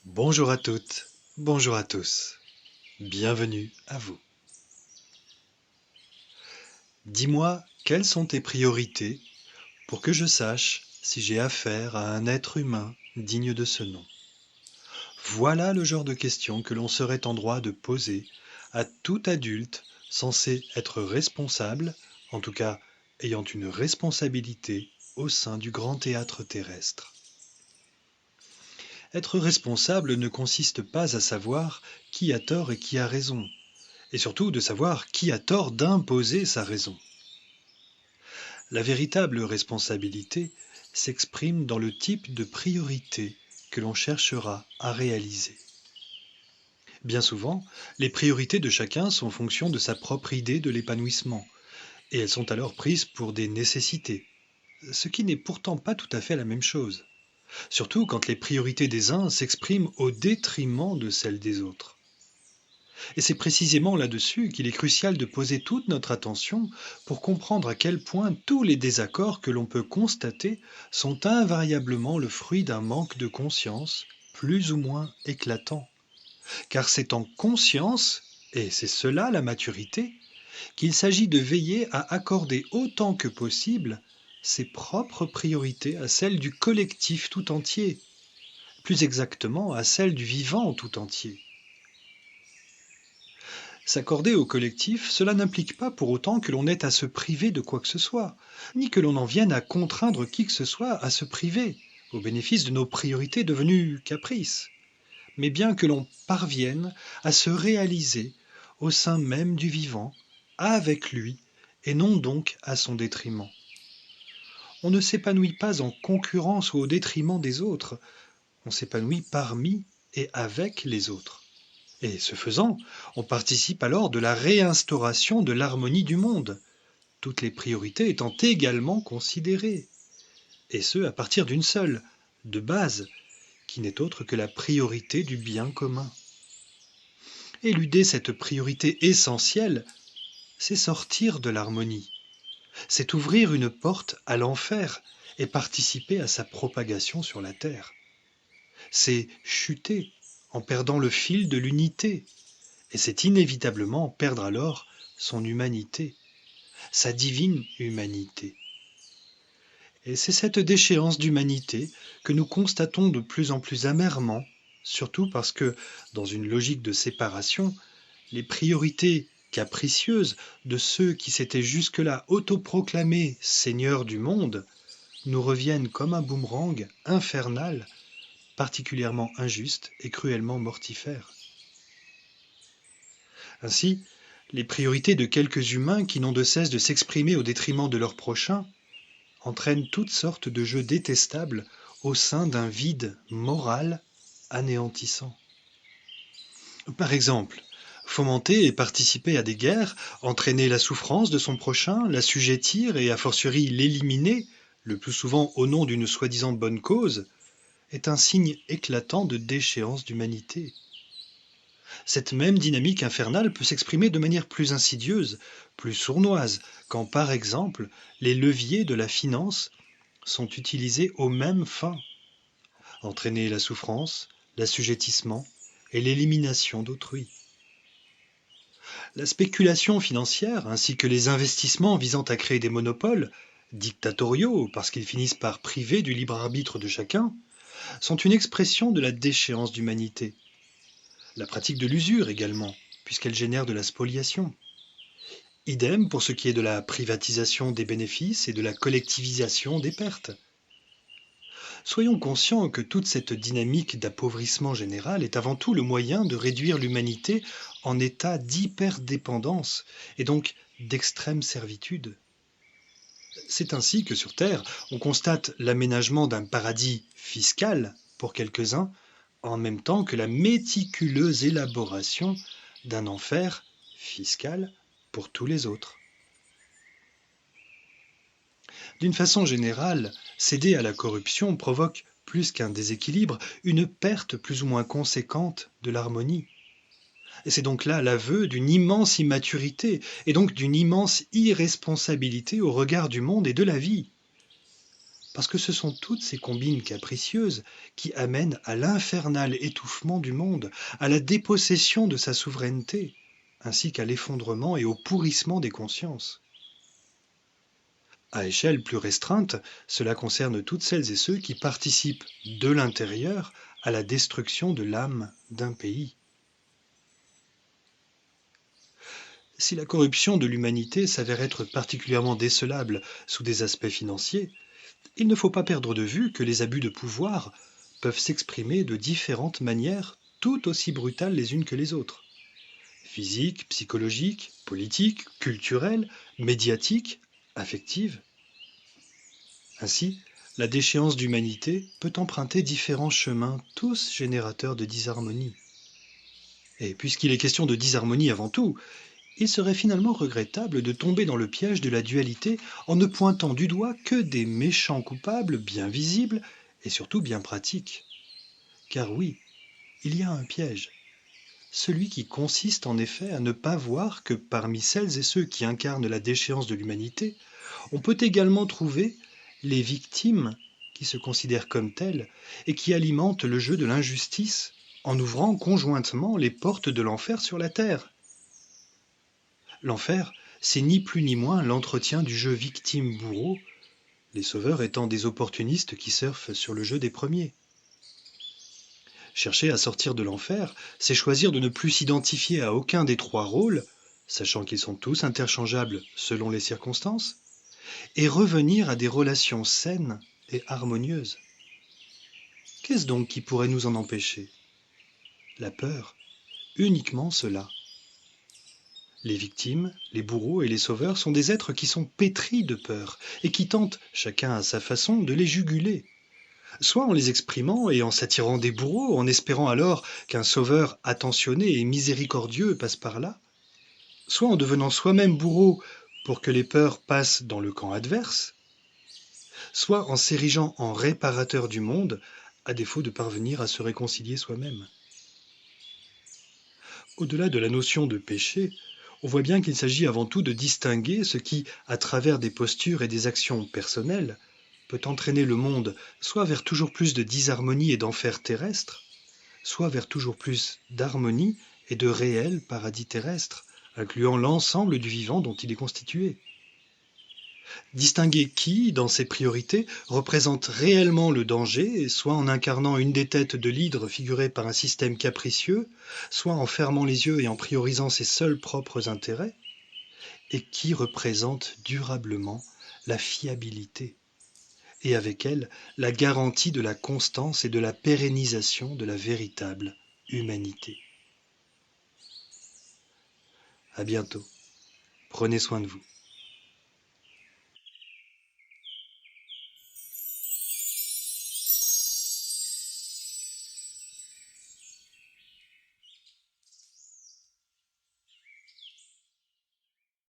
Bonjour à toutes, bonjour à tous, bienvenue à vous. Dis-moi, quelles sont tes priorités pour que je sache si j'ai affaire à un être humain digne de ce nom? Voilà le genre de questions que l'on serait en droit de poser à tout adulte censé être responsable, en tout cas ayant une responsabilité au sein du grand théâtre terrestre. Être responsable ne consiste pas à savoir qui a tort et qui a raison, et surtout de savoir qui a tort d'imposer sa raison. La véritable responsabilité s'exprime dans le type de priorité que l'on cherchera à réaliser. Bien souvent, les priorités de chacun sont fonction de sa propre idée de l'épanouissement, et elles sont alors prises pour des nécessités, ce qui n'est pourtant pas tout à fait la même chose, surtout quand les priorités des uns s'expriment au détriment de celles des autres. Et c'est précisément là-dessus qu'il est crucial de poser toute notre attention pour comprendre à quel point tous les désaccords que l'on peut constater sont invariablement le fruit d'un manque de conscience plus ou moins éclatant. Car c'est en conscience, et c'est cela la maturité, qu'il s'agit de veiller à accorder autant que possible ses propres priorités à celles du collectif tout entier, plus exactement à celles du vivant tout entier. S'accorder au collectif, cela n'implique pas pour autant que l'on ait à se priver de quoi que ce soit, ni que l'on en vienne à contraindre qui que ce soit à se priver, au bénéfice de nos priorités devenues caprices, mais bien que l'on parvienne à se réaliser au sein même du vivant, avec lui, et non donc à son détriment. On ne s'épanouit pas en concurrence ou au détriment des autres, on s'épanouit parmi et avec les autres. Et ce faisant, on participe alors de la réinstauration de l'harmonie du monde, toutes les priorités étant également considérées, et ce à partir d'une seule, de base, qui n'est autre que la priorité du bien commun. Éluder cette priorité essentielle, c'est sortir de l'harmonie, c'est ouvrir une porte à l'enfer et participer à sa propagation sur la terre. C'est chuter en perdant le fil de l'unité, et c'est inévitablement perdre alors son humanité, sa divine humanité. Et c'est cette déchéance d'humanité que nous constatons de plus en plus amèrement, surtout parce que, dans une logique de séparation, les priorités capricieuses de ceux qui s'étaient jusque-là autoproclamés seigneurs du monde nous reviennent comme un boomerang infernal, particulièrement injuste et cruellement mortifère. Ainsi, les priorités de quelques humains qui n'ont de cesse de s'exprimer au détriment de leurs prochains entraînent toutes sortes de jeux détestables au sein d'un vide moral anéantissant. Par exemple, fomenter et participer à des guerres, entraîner la souffrance de son prochain, l'assujettir et a fortiori l'éliminer, le plus souvent au nom d'une soi-disant bonne cause, est un signe éclatant de déchéance d'humanité. Cette même dynamique infernale peut s'exprimer de manière plus insidieuse, plus sournoise, quand par exemple les leviers de la finance sont utilisés aux mêmes fins, entraîner la souffrance, l'assujettissement et l'élimination d'autrui. La spéculation financière ainsi que les investissements visant à créer des monopoles, dictatoriaux parce qu'ils finissent par priver du libre arbitre de chacun, sont une expression de la déchéance d'humanité. La pratique de l'usure également, puisqu'elle génère de la spoliation. Idem pour ce qui est de la privatisation des bénéfices et de la collectivisation des pertes. Soyons conscients que toute cette dynamique d'appauvrissement général est avant tout le moyen de réduire l'humanité en état d'hyperdépendance et donc d'extrême servitude. C'est ainsi que sur Terre, on constate l'aménagement d'un paradis fiscal pour quelques-uns, en même temps que la méticuleuse élaboration d'un enfer fiscal pour tous les autres. D'une façon générale, céder à la corruption provoque, plus qu'un déséquilibre, une perte plus ou moins conséquente de l'harmonie. Et c'est donc là l'aveu d'une immense immaturité, et donc d'une immense irresponsabilité au regard du monde et de la vie. parce que ce sont toutes ces combines capricieuses qui amènent à l'infernal étouffement du monde, à la dépossession de sa souveraineté, ainsi qu'à l'effondrement et au pourrissement des consciences. À échelle plus restreinte, cela concerne toutes celles et ceux qui participent de l'intérieur à la destruction de l'âme d'un pays. Si la corruption de l'humanité s'avère être particulièrement décelable sous des aspects financiers, il ne faut pas perdre de vue que les abus de pouvoir peuvent s'exprimer de différentes manières tout aussi brutales les unes que les autres. Physiques, psychologiques, politiques, culturelles, médiatiques, affectives. Ainsi, la déchéance d'humanité peut emprunter différents chemins, tous générateurs de disharmonie. Et puisqu'il est question de disharmonie avant tout, il serait finalement regrettable de tomber dans le piège de la dualité en ne pointant du doigt que des méchants coupables bien visibles et surtout bien pratiques. Car oui, il y a un piège, celui qui consiste en effet à ne pas voir que parmi celles et ceux qui incarnent la déchéance de l'humanité, on peut également trouver les victimes qui se considèrent comme telles et qui alimentent le jeu de l'injustice en ouvrant conjointement les portes de l'enfer sur la terre. L'enfer, c'est ni plus ni moins l'entretien du jeu victime-bourreau, les sauveurs étant des opportunistes qui surfent sur le jeu des premiers. Chercher à sortir de l'enfer, c'est choisir de ne plus s'identifier à aucun des trois rôles, sachant qu'ils sont tous interchangeables selon les circonstances, et revenir à des relations saines et harmonieuses. Qu'est-ce donc qui pourrait nous en empêcher? La peur, uniquement cela. Les victimes, les bourreaux et les sauveurs sont des êtres qui sont pétris de peur et qui tentent, chacun à sa façon, de les juguler. Soit en les exprimant et en s'attirant des bourreaux, en espérant alors qu'un sauveur attentionné et miséricordieux passe par là, soit en devenant soi-même bourreau pour que les peurs passent dans le camp adverse, soit en s'érigeant en réparateur du monde, à défaut de parvenir à se réconcilier soi-même. Au-delà de la notion de péché, on voit bien qu'il s'agit avant tout de distinguer ce qui, à travers des postures et des actions personnelles, peut entraîner le monde soit vers toujours plus de disharmonie et d'enfer terrestre, soit vers toujours plus d'harmonie et de réel paradis terrestre, incluant l'ensemble du vivant dont il est constitué. Distinguer qui, dans ses priorités, représente réellement le danger, soit en incarnant une des têtes de l'hydre figurée par un système capricieux, soit en fermant les yeux et en priorisant ses seuls propres intérêts, et qui représente durablement la fiabilité, et avec elle la garantie de la constance et de la pérennisation de la véritable humanité. À bientôt. Prenez soin de vous.